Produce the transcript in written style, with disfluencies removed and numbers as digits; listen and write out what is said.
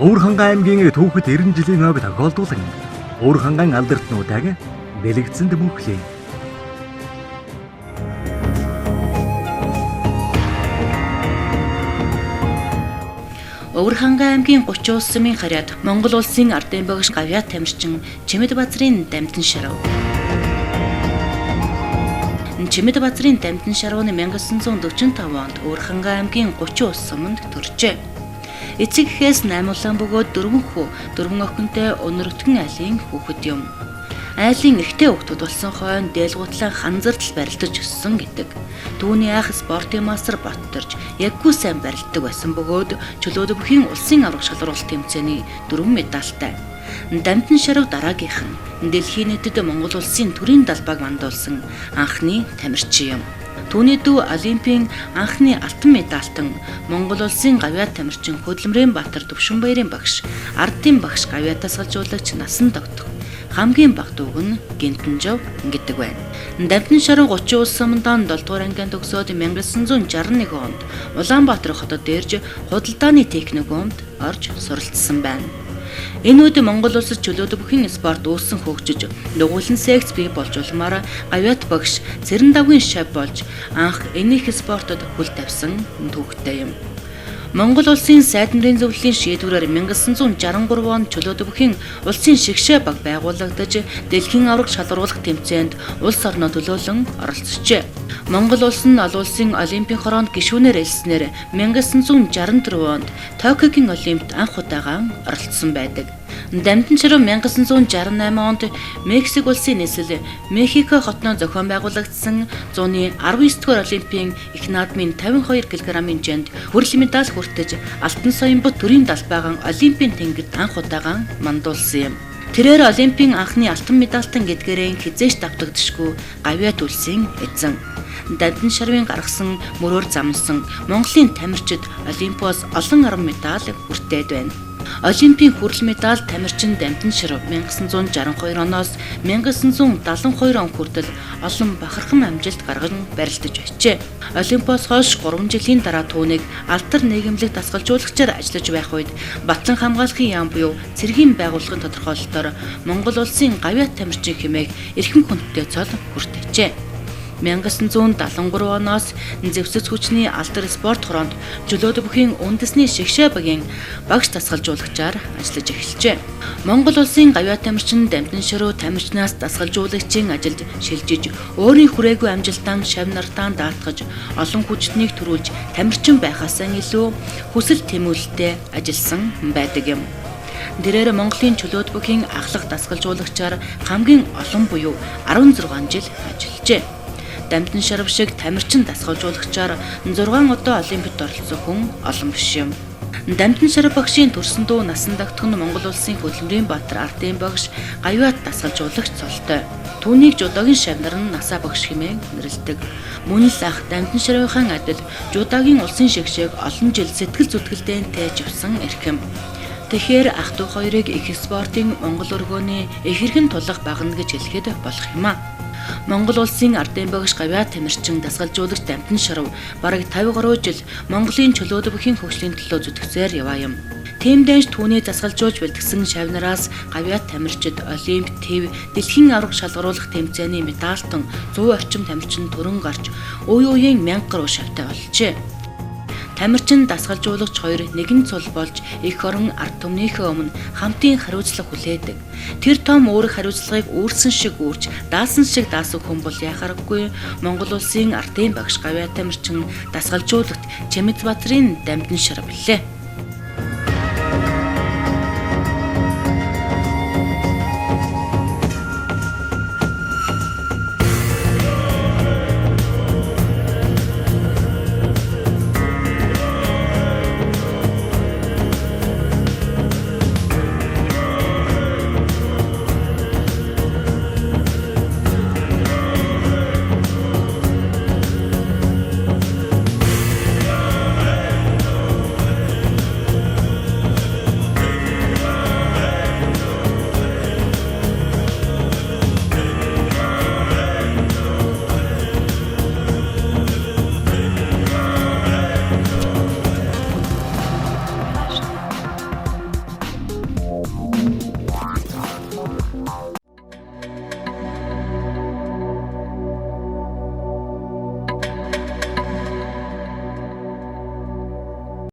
Өвөр ханган аймгийн түүхэд 90 жилийн ойг тохиолдуулан өвөр ханган алдартнуудыг бэлэгдсэнд мөнхлээ. Өвөр ханган аймгийн 30 улс сумын харьяад Монгол улсын ардын багш Гавьяат Тамирчин Чимэд Базрын дамтан шарав. Чимэд Базрын дамтан шарвны 1945 онд Өвөр ханган аймгийн 30 улс суманд төржээ. Эцэг эхээс 8 улаан бөгөөд 4 хүү, 4 охинтой өнөртгөн айлын хүүхэд юм. Айлын эрэгтэй хүүхдүүд болсон хойно дээлгуутлан ханзартал барилдаж өссөн гэдэг. Түүний ах спортын мастер Батторж яггүй сайн барилддаг байсан бөгөөд чөлөөт бүхийн улсын аврах шалралт тэмцээний 4 медальтай. Дамтан шарав дараагийнх нь дэлхийн нийтэд Монгол улсын төрийн далбааг мандуулсан анхны тамирчин юм. Түүний дүү Олимпийн анхны алтан медальтан Монгол улсын Гавьяат Тамирчин Хөдөлмөрийн Баатар Төвшинбаярын багш, ардын багш Гавьяатаас салжуулагч насан тогтох. Хамгийн бага дүүг нь Гинтэнжав гэдэг байна. Дамтан шарав 30 улс суманд 7 дугаар ангиан төгсөөд 1961 онд Улаанбаатар хотод ирж худалдааны техникумд орж суралцсан байна. Энэ үед Монгол улсад чөлөөт бүхэн спорт үүссэн хөгжиж, дугуйлан секц бий болж улмаар Гавьяат багш Цэрэн давгийн шав болж анх энийх спортод хөл тавьсан түүхтэй юм. Монгол улсын сайдмарын зөвлөлийн шийдвэрээр 1963 онд чөлөөт бүхэн улсын шигшээ баг байгуулагдаж дэлхийн аврах шалруулах тэмцээнд улс орноо төлөөлөн оролцжээ. Монгол улс нь олон улсын олимпийн хороонд гишүүнээр элснээр 1964 онд Токиогийн олимпиад анх удаага оролцсон байдаг. Дамтан шарав 1968 онд Мексик улсын нийслэл Мехико хотноо зохион байгуулагдсан 119 дугаар олимпийн их наадмын 52 кг-ийн жинд хүрэл медаль хүртэж алтан соёмбот төрийн далбаагаан олимпийн тэнгид анх удаага мандуулсан юм. Тэрээр олимпийн анхны алтан медальтан гэдгээрээ хизээш давтагдшгүй Гавьяат улсын эзэн. Дамтан шарвын гаргасан мөрөөр замнсан Монголын тамирчид Олимпиос олон арван медаль хүртээд байна. Олимпийн хүрэл медаль тамирчин Дамтан шарав 1962 оноос 1972 он хүртэл олон бахархан амжилт гарган барилдаж байжээ. Олимпиос хойш 3 жилийн дараа түүнийг алдар нийгэмлэг дасгалжуулагчаар ажиллаж байх үед Батлан хамгаалахын яам буюу цэргийн байгууллагын тодорхойлолтоор Монгол улсын Гавьяат тамирчин хэмээх эрхэм хүндтэй цол хүртээжээ. 1973 оноос зэвсэг хүчний алдар спорт хороонд чөлөөт бүхийн үндэсний шигшээ багийн багш дасгалжуулагчаар ажиллаж эхэлжээ. Монгол улсын Гавьяат тамирчин Дамтан шарав тамирчнаас дасгалжуулагчийн ажилд шилжиж, өөрийн хүрээгүй амжилтаа шав нартаа даатгаж, олон хүчтнийг төрүүлж тамирчин байхаасаа илүү хүсэл тэмүүлэлтэй ажилласан байдаг юм. Тэрээр Монголын чөлөөт бүхийн ахлах дасгалжуулагчаар хамгийн олон буюу 16 жил ажиллажээ. Дамтан шарав шиг тамирчин дасгалжуулагчаар 6 удаа олимпиад оролцсон хүн олон биш юм. Дамтан шарав багшийн төрсөн дүү насан дагтах нь Монгол улсын Хөдөлмөрийн Баатар ардын багш Гавьяат дасгалжуулагч цолтой. Түүнийг жудогийн шавнар нь насаа багш хэмээн нэрлэдэг. Мөн л ах Дамтан шаравын адил жудогийн улсын шигшээг олон жил сэтгэл зүтгэлдээ тээж явсан эрхэм. Тэгэхээр ах дүү хоёрыг их спортын Монгол өргөөний их хэрхэн тулах багна гэж хэлэхэд болох юм а. Монгол улсын ардын багш Гавьяат тамирчин дасгалжуулагч Дамтан шарав бараг 50 гаруй жил Монголын чөлөөт бүхийн хөгжлийн төлөө зүтгэсээр яваа юм. Тиймдээс түүний дасгалжуулж бэлтгэсэн шавнараас Гавьяат тамирчид олимп, ТV, дэлхийн аврах шалгаруулах тэмцээний медальтан 100 орчим тамирчин төрөн гарч үе үеийн 1000 гаруй шавтай болжээ. Тамирчин дасгалжуулагч хоёр нэгэн цул болж эх орон ард түмнийхээ өмнө хамтын хариуцлага хүлээдэг. Тэр том өөрөх хариуцлагыг үүрсэн шиг үүрч, даасан шиг даасан хүн бол яхаарахгүй Монгол улсын ардын багш Гавьяат тамирчин дасгалжуулагч Чимэд Базрын Дамтан шарав билээ.